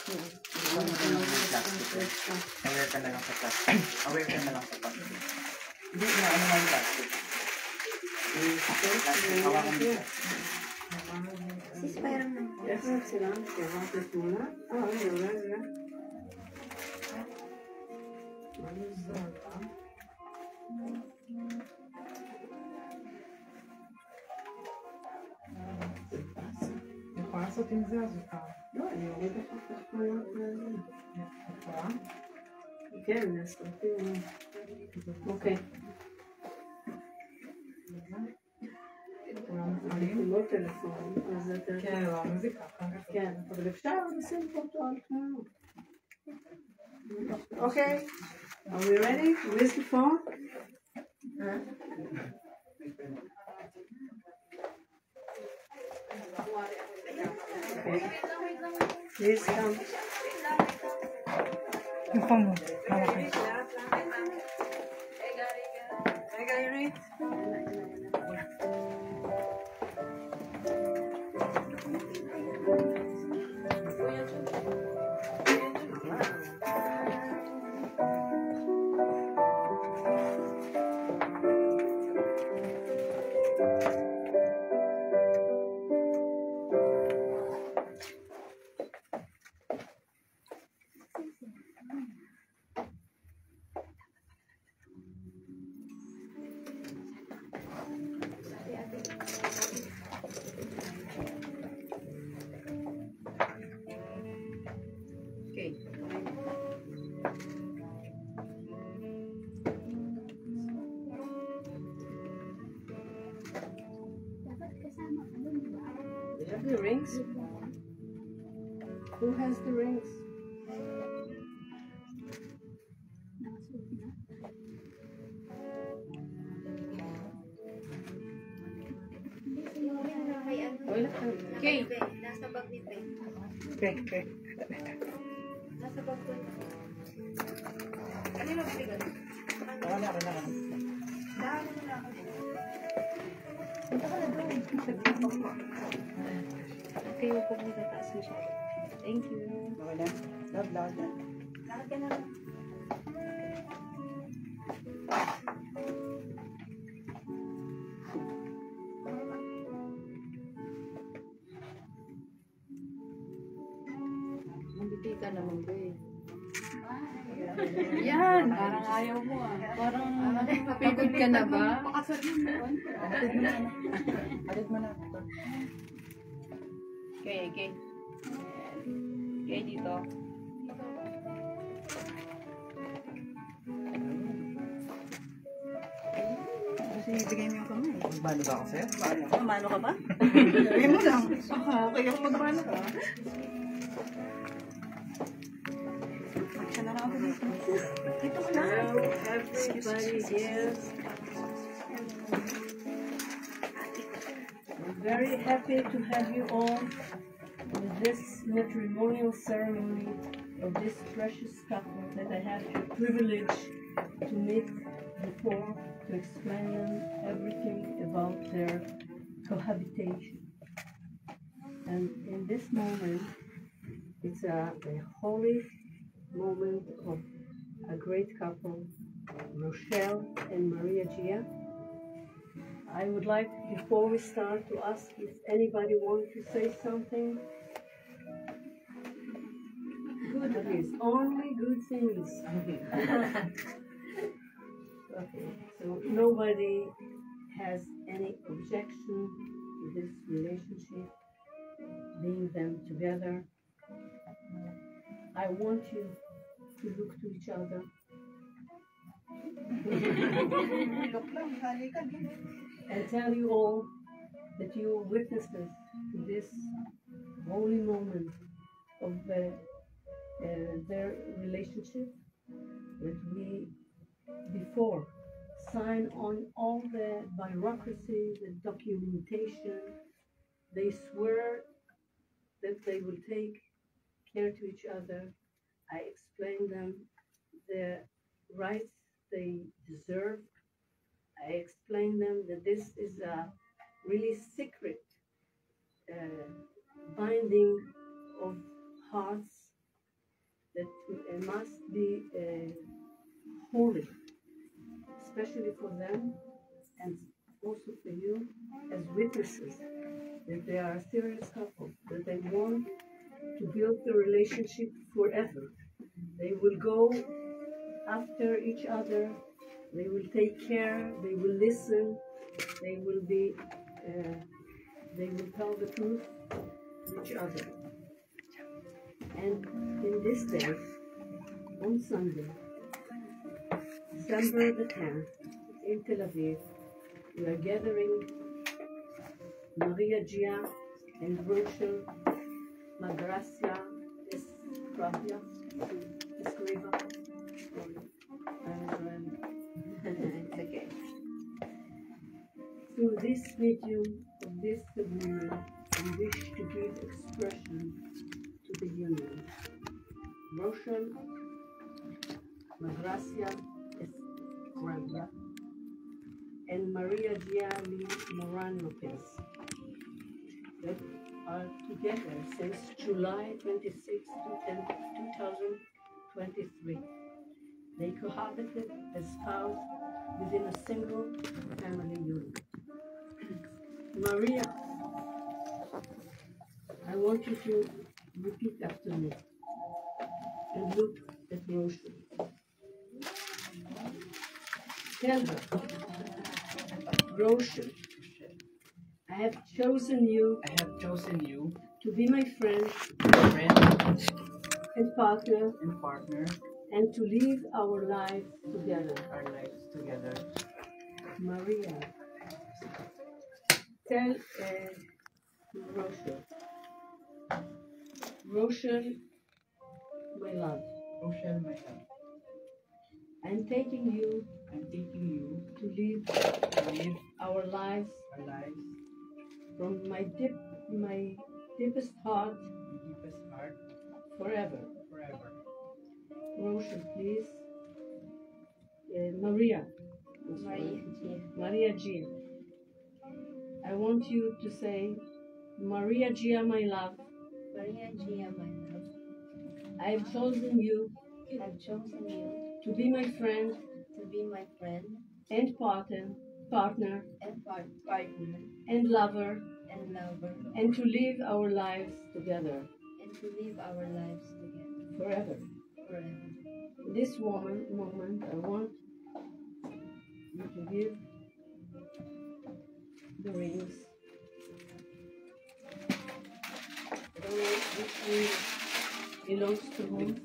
Huwag mo rin ng plastic. Aware ka na lang sa plastic. Aware ka na lang sa plastic. Hindi na ano nga yung plastic. Hawakan mo siya. Sis, parang sila. Hawakan muna. Wala. Passa, tem que ajudar. Okay. לא טלפון, אז אתה... כן, לא, מוזיקה. כן, אבל אפשר לשים אותו על תמונות. Okay, are we ready? Where's the phone? Okay. Please come. Yung phone mo. Hawak ko. I got you read. The rings? Who has the rings? Okay. Nasa bag ni Pe. Okay. Nasa bag ko. Kanino bigyan? Wala ka na. Dahil na ako. Punta ka na doon. Okay, huwag mo tataas masyado. Thank you. Okay na. Love. Lakad ka na lang. Hindi ka naman ba eh. Yan! Parang ayaw mo ah. Parang pagod ka na ba? Alit mo na. Okay. Okay, dito. Kasi ibigay mo yung kamay. Magbalo ba ako sa'yo? Mano ka ba? Ibigay mo lang. Okay ako magmano ka. Magsala ka ako dito. Dito ka na. Everybody here. I'm very happy to have you all in this matrimonial ceremony of this precious couple that I had the privilege to meet before to explain them everything about their cohabitation. And in this moment, it's a holy moment of a great couple, Rochelle and Maria Gia. I would like, before we start, to ask if anybody wants to say something. Good, please. Only good things. Okay, so nobody has any objection to this relationship, being them together. I want you to look to each other. And tell you all that you are witnesses to this holy moment of their relationship, that we before sign on all the bureaucracy, the documentation. They swear that they will take care to each other. I explained them the rights they deserve. I explained them that this is a really secret binding of hearts must be holy, especially for them and also for you as witnesses that they are a serious couple, that they want to build the relationship forever. They will go after each other, they will take care, they will listen, they will be, they will tell the truth to each other. And in this day, on Sunday, December the 10th, in Tel Aviv, we are gathering Maria Gia and Rochel Magracia Escriva. It's okay. Through this medium of this communion, we wish to give expression to the union. Rochel Magracia Escriva and Maria Gianni Moran Lopez that are together since July 26, 2023. They cohabited as spouse within a single family unit. Maria, I want you to repeat after me and look at Rochel. Tell her, Rochel, I have chosen you To to be my friend friend and partner and partner and to live our lives together. our lives together. Maria, tell Rochel, my love, Rochel, my love, I'm taking you I'm taking you to live to live our lives our lives from my deepest heart in deepest heart forever. forever. Rochel, please. Maria. Maria Gia. I want you to say, Maria Gia, my love, Maria Gia, my love, I have chosen you I've chosen you to be my friend to be my friend and partner and Partner and lover, and lover, and to live our lives together and to live our lives together forever. forever. This moment, I want you to give the rings. I don't know which ring belongs to whom.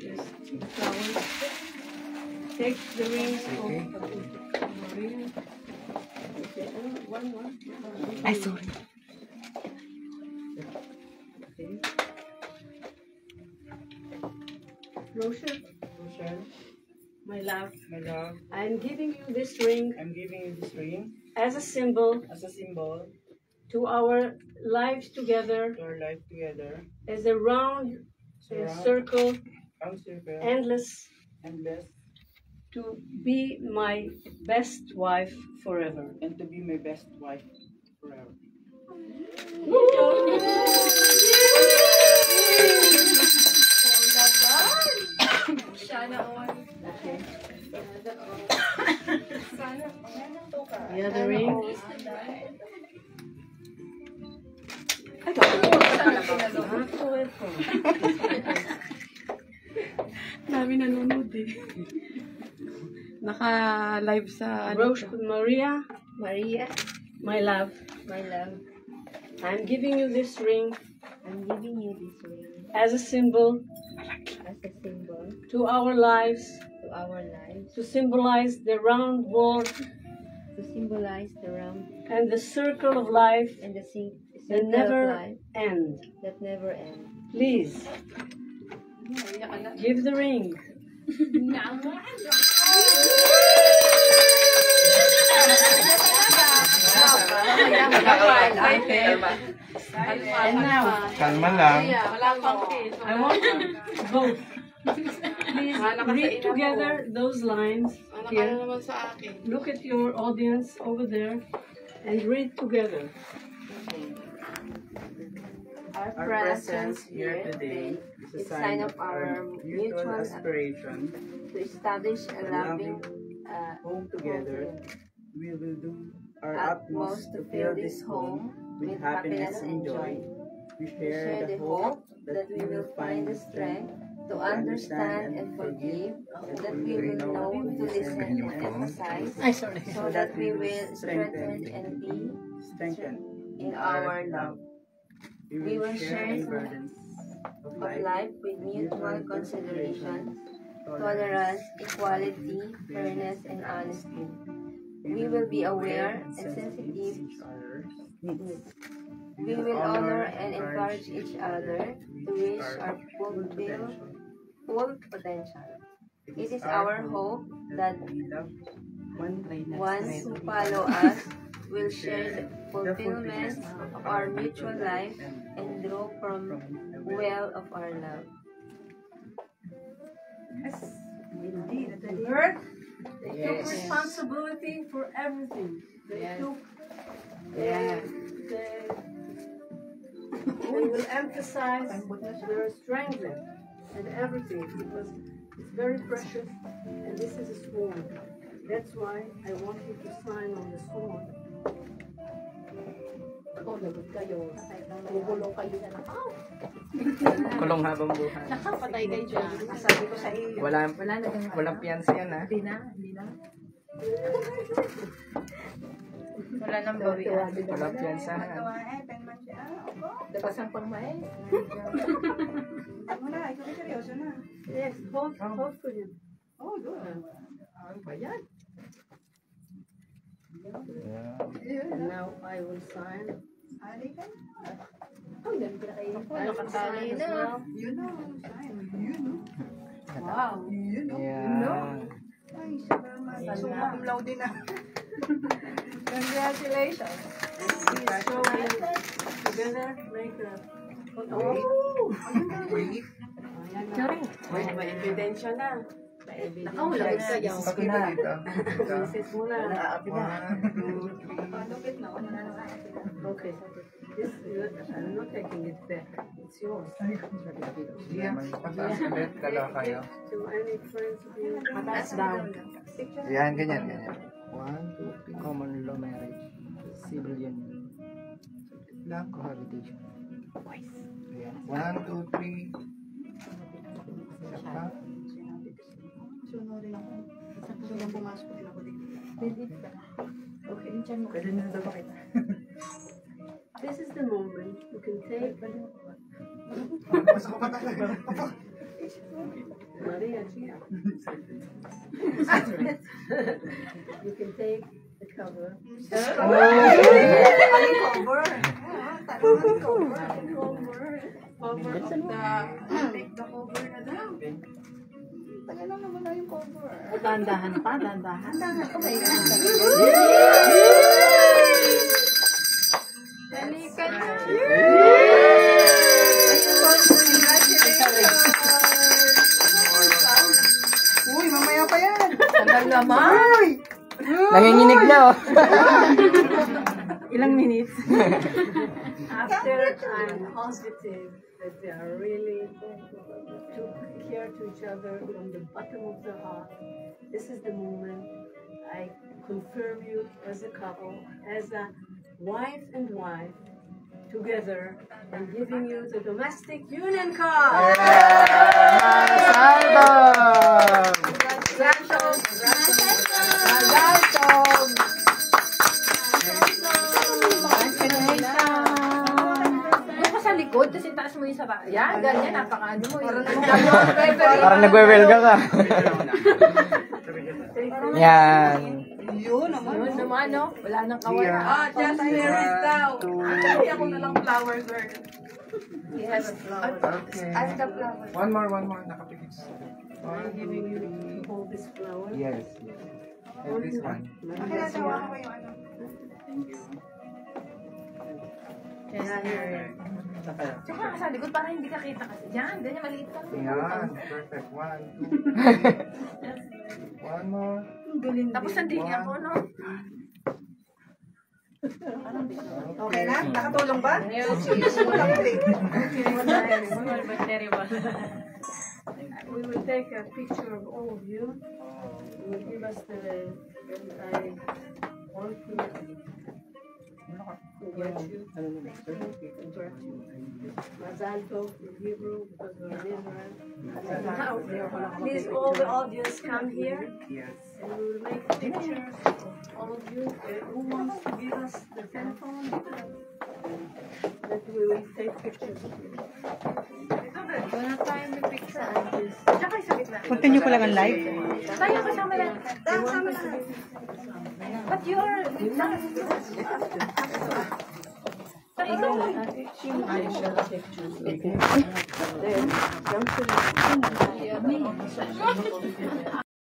Just the flowers. Take the rings of Maria. Okay, one. Ay, sorry. Okay. Rochel, my love, I am giving you this ring I'm giving you this ring as a symbol as a symbol to our lives together to our life together. as a round Surround, circle, round circle, endless, endless, to be my best wife forever. and to be my best wife forever. Sana all. Okay. Sana The other ring. Dami nanonood eh. Naka-live sa ano. Maria, Maria, my love, my love, I'm giving you this ring I'm giving you this ring as a symbol as a symbol to our lives, to our lives, to symbolize the round world to symbolize the round and the circle of life and the that circle of never life end. that never ends. Please, give the ring. And now, Kalma lang. I want both. Please read together those lines here. Look at your audience over there and read together. Our Our presence here today is a sign of our mutual aspiration to establish a loving home together. We will do our utmost to fill this home with happiness and joy. We share the hope that we will find the strength to understand and forgive, that we will know to listen and emphasize, so that we will strengthen and be strengthened in our love. We will share the burdens Of life with mutual consideration, tolerance, equality, fairness, and honesty. We will be aware and sensitive. each other's needs. We will honor and encourage each other to reach our full potential. It is our hope that we love one ones who follow us will share the fulfillment of our mutual life and draw from the well of our love. Yes, indeed. The earth, they took responsibility for everything. They took, they will emphasize their strength and everything because it's very precious and this is a sword. That's why I want you to sign on the sword. Oh, lagot kayo. Gugulo kayo na nakaw. kulong habang buhay. Nakapatay kayo dyan. Sabi ko sa iyo. Walang piyansa yan, ha? Hindi na. Wala nang bawian. Walang piyansahan. Dabasang pang mais. Muna, ikaw ay seryoso na. Yes, hold for him. Oh, good. Ano ba yan? And now I will sign. Ali ka? Nakatali na. Yun na. Yun na. Wow. Yun na. Yeah. Ay, salamat. Summa cum laude na. Congratulations. So together make a photo. Sorry. May ebidensya na. Nakahulog kayo. Ako na dito. Princess muna. Palupit na. Ano na naman. Okay. This, I'm not taking it back. It's yours. Yeah. Pataas ulit. Kala kayo. To any friends of you. Mataas down. Yan, ganyan. 1, 2, 3. Common law marriage. Civil union. Lang cohabitation. Ayan. 1, 2, 3. Isa pa. Sunod din ako. Sunod pumasok din ako dito. Okay. Pwede nyo na pakita. This is the moment you can take Maria Chia. You can take the cover. Cover. Cover. Cover of the... Take the cover na daw. Tagal lang naman na yung cover. Dandahan pa, dandahan. Dandahan pa ba yun? Balikan na. Uy, mamaya pa yan. Tagal naman. Nanginginig na, oh. Ilang minutes? After I'm positive that they are really took care to each other from the bottom of the heart, this is the moment I confirm you as a couple, as a wife and wife together, and giving you the domestic union card. Doon ka sa likod, tapos itaas mo yung sa ba? Yan, ganyan, napaka-ano mo. Parang nagwe-welga ka. Yan. Yun naman. Yun naman, no? Wala nang kawalan. Ah, just wear it daw. Ay, ako na lang flower girl. Yes. Okay. As the flower. One more. Nakapikit. I'm giving you to hold this flower. Yes. And this one. Maria Nagawa Chia. ko yung ano. Tsaka ka sa likod para hindi ka kita kasi. Yan, ganyan, maliit lang. Yan. Perfect. 1, 2. One more. Tapos nandito ako, no? Okay na? Nakatulong ba? Wala ko eh. We will take a picture of all of you. You will give us the I want to congratulate you. Mazal Tov in Hebrew because we're in Israel. Please, all the audience come here. Yes. And we will make pictures of all of you. Who wants to give us the telephone? That we will take pictures of you. Wala tayong may picture. Continue ko lang ang live. Tayo kasama lang. Sama na. But you're not. Then, jump to the